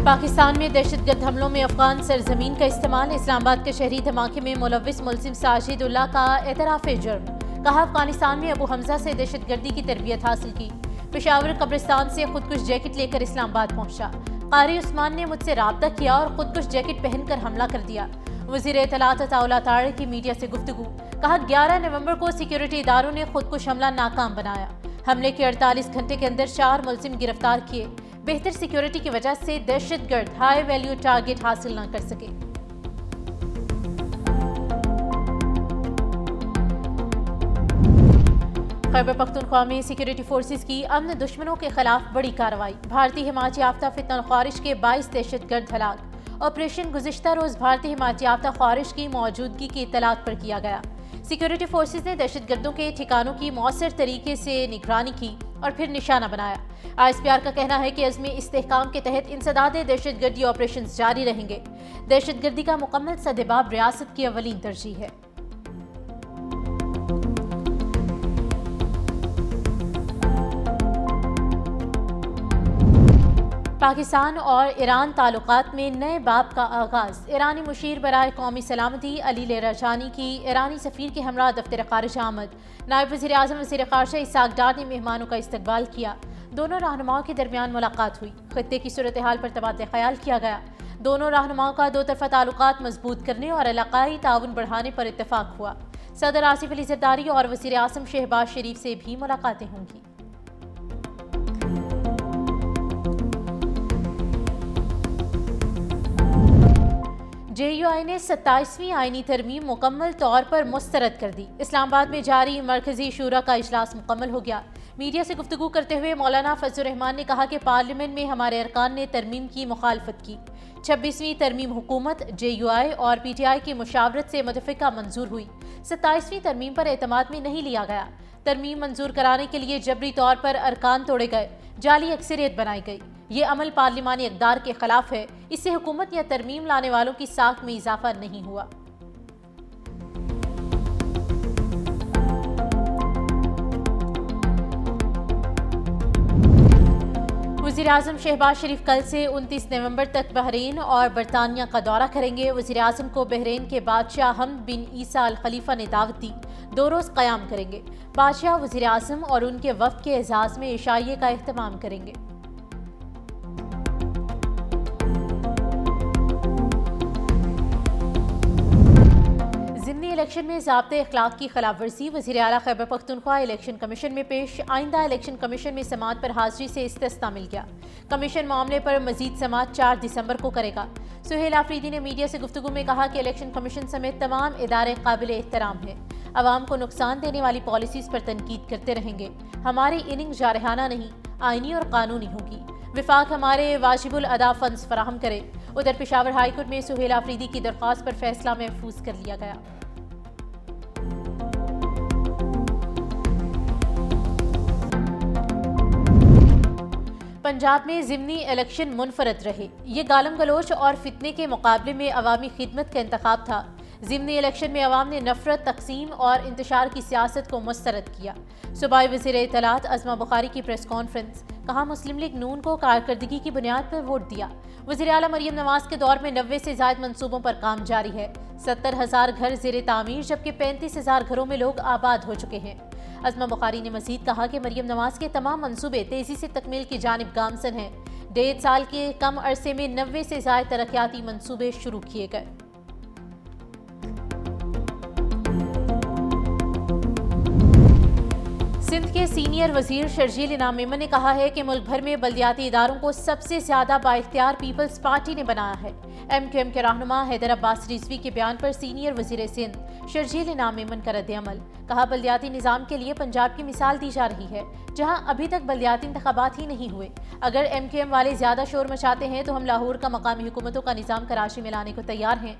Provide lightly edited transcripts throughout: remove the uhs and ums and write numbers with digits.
پاکستان میں دہشت گرد حملوں میں افغان سرزمین کا استعمال، اسلام آباد کے شہری دھماکے میں ملوث ملزم ساجد اللہ کا اعتراف جرم، کہا افغانستان میں ابو حمزہ سے دہشت گردی کی تربیت حاصل کی، پشاور قبرستان سے خودکش جیکٹ لے کر اسلام آباد پہنچا، قاری عثمان نے مجھ سے رابطہ کیا اور خودکش جیکٹ پہن کر حملہ کر دیا، وزیر اطلاعات عطا اللہ طارق کی میڈیا سے گفتگو، کہا 11 نومبر کو سیکیورٹی اداروں نے خودکش حملہ ناکام بنایا، حملے کے 48 گھنٹے کے اندر 4 ملزم گرفتار کیے، بہتر سیکیورٹی کی وجہ سے دہشت گرد ہائی ویلیو ٹارگٹ حاصل نہ کر سکے۔ خیبر پختونخوا میں سیکیورٹی فورسز کی امن دشمنوں کے خلاف بڑی کارروائی، بھارتی حمایت یافتہ فتنہ خوارش کے 22 دہشت گرد ہلاک، آپریشن گزشتہ روز بھارتی حمایت یافتہ خوارش کی موجودگی کی اطلاعات پر کیا گیا۔ سیکیورٹی فورسز نے دہشت گردوں کے ٹھکانوں کی مؤثر طریقے سے نگرانی کی اور پھر نشانہ بنایا۔ ISPR کا کہنا ہے کہ عزم استحکام کے تحت انسداد دہشت گردی آپریشنز جاری رہیں گے۔ دہشت گردی کا مکمل سدباب ریاست کی اولین ترجیح ہے۔ پاکستان اور ایران تعلقات میں نئے باب کا آغاز، ایرانی مشیر برائے قومی سلامتی علی لیراجانی کی ایرانی سفیر کے ہمراہ دفتر خارجہ آمد، نائب وزیر اعظم وزیر خارجہ اسحاق ڈار نے مہمانوں کا استقبال کیا، دونوں رہنماؤں کے درمیان ملاقات ہوئی، خطے کی صورتحال پر تبادلہ خیال کیا گیا، دونوں رہنماؤں کا دو طرفہ تعلقات مضبوط کرنے اور علاقائی تعاون بڑھانے پر اتفاق ہوا، صدر آصف علی زرداری اور وزیر اعظم شہباز شریف سے بھی ملاقاتیں ہوں گی۔ JUI نے 27ویں آئینی ترمیم مکمل طور پر مسترد کر دی، اسلام آباد میں جاری مرکزی شورا کا اجلاس مکمل ہو گیا۔ میڈیا سے گفتگو کرتے ہوئے مولانا فضل الرحمان نے کہا کہ پارلیمنٹ میں ہمارے ارکان نے ترمیم کی مخالفت کی، 26ویں ترمیم حکومت، JUI اور PTI کی مشاورت سے متفقہ منظور ہوئی، 27ویں ترمیم پر اعتماد میں نہیں لیا گیا، ترمیم منظور کرانے کے لیے جبری طور پر ارکان توڑے گئے، جعلی اکثریت بنائی گئی، یہ عمل پارلیمانی اقدار کے خلاف ہے، اس سے حکومت یا ترمیم لانے والوں کی ساکھ میں اضافہ نہیں ہوا۔ وزیر اعظم شہباز شریف کل سے 29 نومبر تک بحرین اور برطانیہ کا دورہ کریں گے، وزیر اعظم کو بحرین کے بادشاہ حمد بن عیسیٰ الخلیفہ نے دعوت دی، 2 روز قیام کریں گے، بادشاہ وزیر اعظم اور ان کے وفد کے اعزاز میں عشائیے کا اہتمام کریں گے۔ ضمنی الیکشن میں ضابطۂ اخلاق کی خلاف ورزی، وزیر اعلیٰ خیبر پختونخوا الیکشن کمیشن میں پیش، آئندہ الیکشن کمیشن میں سماعت پر حاضری سے استثناء مل گیا، کمیشن معاملے پر مزید سماعت 4 دسمبر کو کرے گا۔ سہیل آفریدی نے میڈیا سے گفتگو میں کہا کہ الیکشن کمیشن سمیت تمام ادارے قابل احترام ہیں، عوام کو نقصان دینے والی پالیسیز پر تنقید کرتے رہیں گے، ہماری اننگ جارحانہ نہیں، آئینی اور قانونی ہوگی، وفاق ہمارے واجب الادا فنڈز فراہم کرے۔ ادھر پشاور ہائی کورٹ میں سہیل آفریدی کی درخواست پر فیصلہ محفوظ کر لیا گیا۔ پنجاب میں ضمنی الیکشن منفرد رہے، یہ گالم گلوچ اور فتنے کے مقابلے میں عوامی خدمت کا انتخاب تھا۔ ضمنی الیکشن میں عوام نے نفرت، تقسیم اور انتشار کی سیاست کو مسترد کیا۔ صوبائی وزیر اطلاعات عظمہ بخاری کی پریس کانفرنس، کہا مسلم لیگ نون کو کارکردگی کی بنیاد پر ووٹ دیا، وزیر اعلیٰ مریم نواز کے دور میں 90 سے زائد منصوبوں پر کام جاری ہے، 70,000 گھر زیر تعمیر جبکہ 35,000 گھروں میں لوگ آباد ہو چکے ہیں۔ عظمہ بخاری نے مزید کہا کہ مریم نواز کے تمام منصوبے تیزی سے تکمیل کی جانب گامزن ہیں، 1.5 سال کے کم عرصے میں 90 سے زائد ترقیاتی منصوبے شروع کیے گئے۔ سندھ کے سینئر وزیر شرجیل انعام میمن نے کہا ہے کہ ملک بھر میں بلدیاتی اداروں کو سب سے زیادہ بااختیار پیپلز پارٹی نے بنایا ہے۔ MQM کے رہنما حیدر عباس رضوی کے بیان پر سینئر وزیر سندھ شرجیل انعام میمن کا رد عمل، کہا بلدیاتی نظام کے لیے پنجاب کی مثال دی جا رہی ہے، جہاں ابھی تک بلدیاتی انتخابات ہی نہیں ہوئے۔ اگر MQM والے زیادہ شور مچاتے ہیں تو ہم لاہور کا مقامی حکومتوں کا نظام کراچی میں لانے کو تیار ہیں۔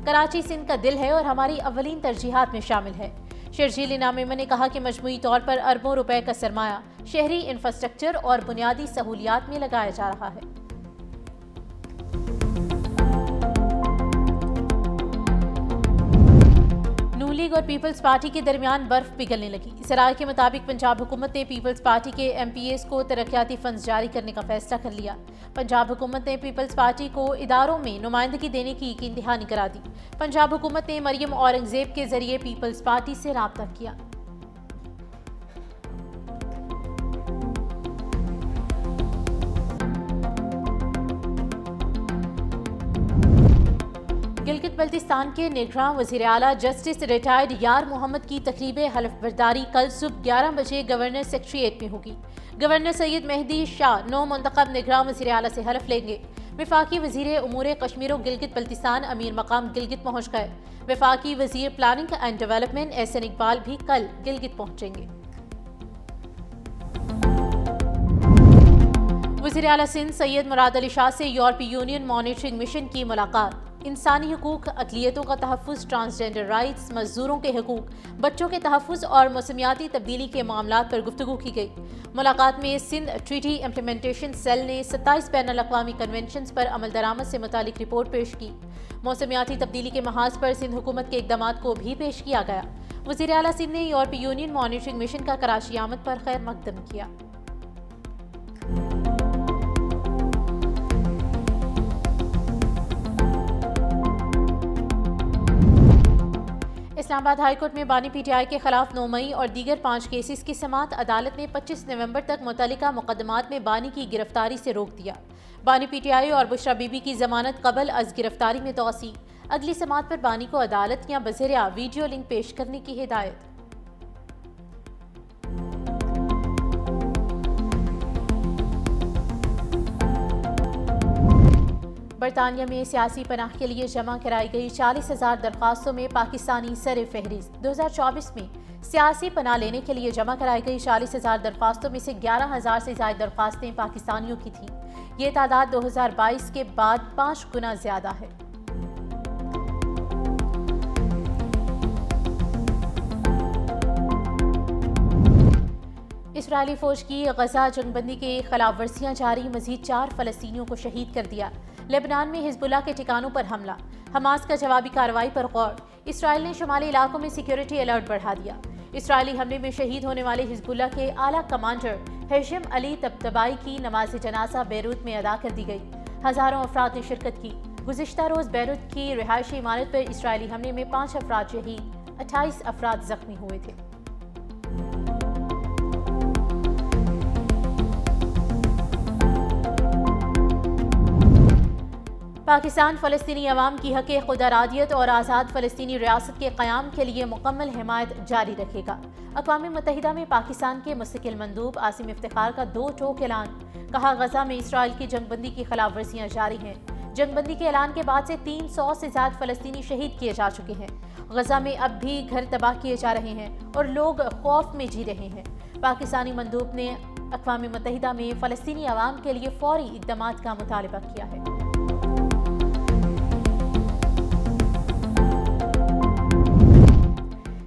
کراچی سندھ کا دل ہے اور ہماری اولین ترجیحات میں شامل ہے۔ شرجیل انعام میمن نے کہا کہ مجموعی طور پر اربوں روپے کا سرمایہ شہری انفراسٹرکچر اور بنیادی سہولیات میں لگایا جا رہا ہے۔ لیگ اور پیپلز پارٹی کے درمیان برف پگھلنے لگی۔ ذرائع کے مطابق پنجاب حکومت نے پیپلز پارٹی کے ایم پی ایز کو ترقیاتی فنڈز جاری کرنے کا فیصلہ کر لیا۔ پنجاب حکومت نے پیپلز پارٹی کو اداروں میں نمائندگی دینے کی ایک انتہا کرا دی۔ پنجاب حکومت نے مریم اورنگزیب کے ذریعے پیپلز پارٹی سے رابطہ کیا۔ گلگت بلتستان کے نگراں وزیر اعلیٰ جسٹس ریٹائرڈ یار محمد کی تقریب حلف برداری کل صبح 11 بجے گورنر سیکریٹریٹ میں ہوگی۔ گورنر سید مہدی شاہ نو منتخب نگراں وزیر اعلیٰ سے حلف لیں گے۔ وفاقی وزیر امور کشمیر و گلگت بلتستان امیر مقام گلگت پہنچ گئے۔ وفاقی وزیر planning and development Ahsan Iqbal بھی کل گلگت پہنچیں گے۔ وزیر اعلیٰ سندھ سید مراد علی شاہ سے یورپی یونین مانیٹرنگ مشن کی ملاقات۔ انسانی حقوق، اقلیتوں کا تحفظ، ٹرانسجنڈر رائٹس، مزدوروں کے حقوق، بچوں کے تحفظ اور موسمیاتی تبدیلی کے معاملات پر گفتگو کی گئی۔ ملاقات میں سندھ ٹریٹی امپلیمنٹیشن سیل نے 27 بین الاقوامی کنونشنز پر عمل درآمد سے متعلق رپورٹ پیش کی۔ موسمیاتی تبدیلی کے محاذ پر سندھ حکومت کے اقدامات کو بھی پیش کیا گیا۔ وزیر اعلیٰ سندھ نے یورپی یونین مانیٹرنگ مشن کا کراچی آمد پر خیر مقدم کیا۔ اسلام آباد ہائی کورٹ میں بانی پی ٹی آئی کے خلاف 9 مئی اور دیگر 5 کیسز کی سماعت عدالت نے 25 نومبر تک متعلقہ مقدمات میں بانی کی گرفتاری سے روک دیا۔ بانی پی ٹی آئی اور بشرا بی بی کی ضمانت قبل از گرفتاری میں توسیع۔ اگلی سماعت پر بانی کو عدالت یا بذریعہ ویڈیو لنک پیش کرنے کی ہدایت۔ برطانیہ میں سیاسی پناہ کے لیے جمع کرائی گئی 40,000 درخواستوں میں پاکستانی سر فہرست۔ 2024 میں سیاسی پناہ لینے کے لیے جمع کرائی گئی 40,000 درخواستوں میں سے 11,000 سے زائد درخواستیں پاکستانیوں کی تھیں۔ یہ تعداد 2022 کے بعد 5 گنا زیادہ ہے۔ اسرائیلی فوج کی غزہ جنگ بندی کے خلاف ورزیاں جاری، مزید 4 فلسطینیوں کو شہید کر دیا۔ لبنان میں حزب اللہ کے ٹھکانوں پر حملہ، حماس کا جوابی کارروائی پر غور۔ اسرائیل نے شمالی علاقوں میں سیکیورٹی الرٹ بڑھا دیا۔ اسرائیلی حملے میں شہید ہونے والے حزب اللہ کے اعلیٰ کمانڈر ہیشم علی طبطبائی کی نماز جنازہ بیروت میں ادا کر دی گئی۔ ہزاروں افراد نے شرکت کی۔ گزشتہ روز بیروت کی رہائشی عمارت پر اسرائیلی حملے میں 5 افراد شہید، 28 افراد زخمی ہوئے تھے۔ پاکستان فلسطینی عوام کی حق خود ارادیت اور آزاد فلسطینی ریاست کے قیام کے لیے مکمل حمایت جاری رکھے گا۔ اقوام متحدہ میں پاکستان کے مستقل مندوب عاصم افتخار کا 2 ٹوک اعلان۔ کہا غزہ میں اسرائیل کی جنگ بندی کی خلاف ورزیاں جاری ہیں۔ جنگ بندی کے اعلان کے بعد سے 300 سے زائد فلسطینی شہید کیے جا چکے ہیں۔ غزہ میں اب بھی گھر تباہ کیے جا رہے ہیں اور لوگ خوف میں جی رہے ہیں۔ پاکستانی مندوب نے اقوام متحدہ میں فلسطینی عوام کے لیے فوری اقدامات کا مطالبہ کیا ہے۔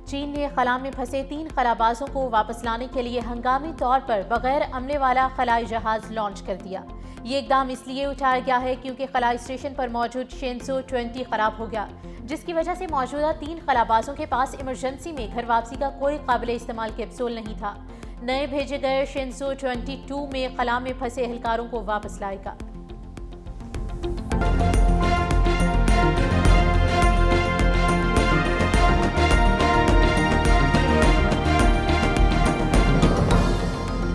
چین نے خلا میں پھنسے 3 خلابازوں کو واپس لانے کے لیے ہنگامی طور پر بغیر عملے والا خلائی جہاز لانچ کر دیا۔ یہ اقدام اس لیے اٹھایا گیا ہے کیونکہ خلائی اسٹیشن پر موجود شینزو 20 خراب ہو گیا، جس کی وجہ سے موجودہ 3 خلابازوں کے پاس ایمرجنسی میں گھر واپسی کا کوئی قابل استعمال کیپسول نہیں تھا۔ نئے بھیجے گئے شینزو 22 میں خلا میں پھنسے اہلکاروں کو واپس لائے گا۔